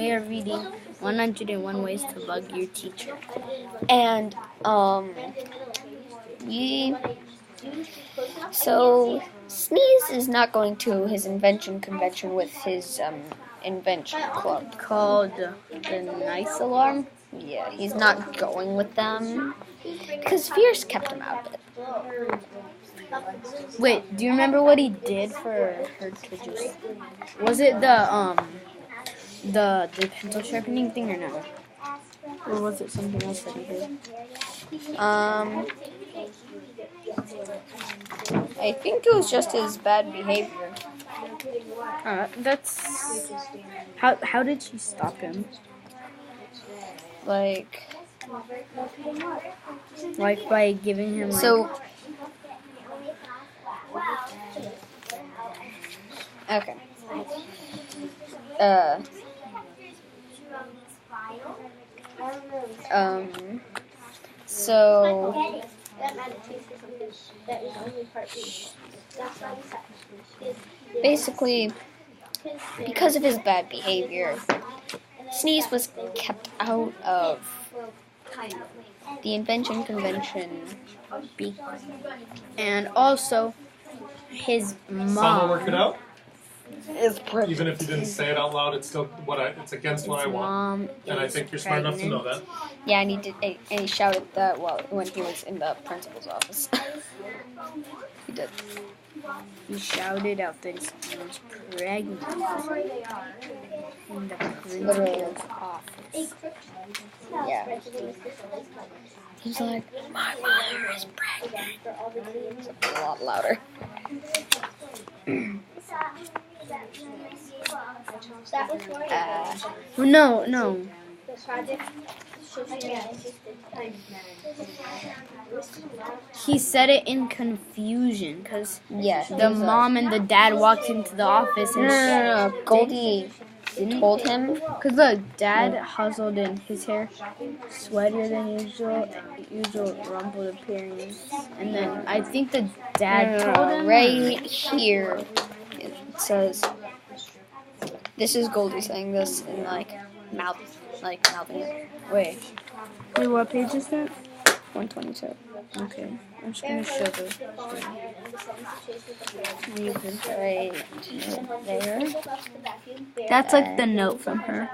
we are reading 101 Ways to Bug Your Teacher. And so Sneeze is not going to his invention convention with his invention club Called the Nice Alarm. Yeah, he's not going with them because Fierce kept him out of it. Wait, do you remember what he did for her to just... Was it the pencil sharpening thing or no? Or was it something else that he did? I think it was just his bad behavior. That's... How did she stop him? Like by giving him okay. So basically, because of his bad behavior, Sneeze was kept out of the invention convention, and also his mom. Someone work it out? is pregnant. Even if you didn't say it out loud, it's still it's against what I want. And I think you're smart enough to know that. Yeah, and he shouted that when he was in the principal's office. He did. He shouted out that he was pregnant in the principal's office. Yeah. He's like, my mother is pregnant. It's a lot louder. No. He said it in confusion because the mom and the dad walked into the office and no. Goldie told him because look, dad hustled in his hair sweatier than usual rumpled appearance, and then I think the dad told him right here it says, this is Goldie saying this in mouthing it. Wait, what page is that? 122. Okay, I'm just gonna show the right there. That's like the note from her.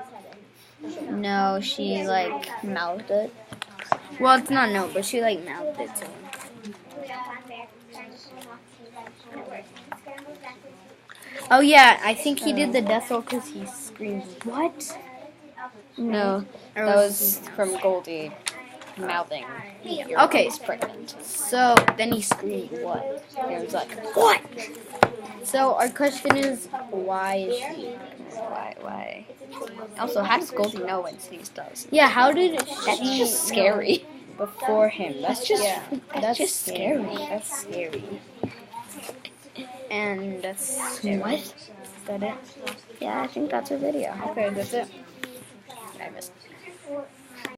No, she mouthed it. Well, it's not a note, but she mouthed it to him. Oh yeah, I think he did the death roll because he screamed, "What?" No, that was from Goldie mouthing. Okay, pregnant. So then he screamed, "What?" And it was like, "What?" So our question is, why is she? Why? Also, how does Goldie know when Sneeze does? Yeah, how did That's just scary. Before him. That's just scary. That's scary. And that's what? Is that it? Yeah, I think that's a video. Okay, that's it. I missed.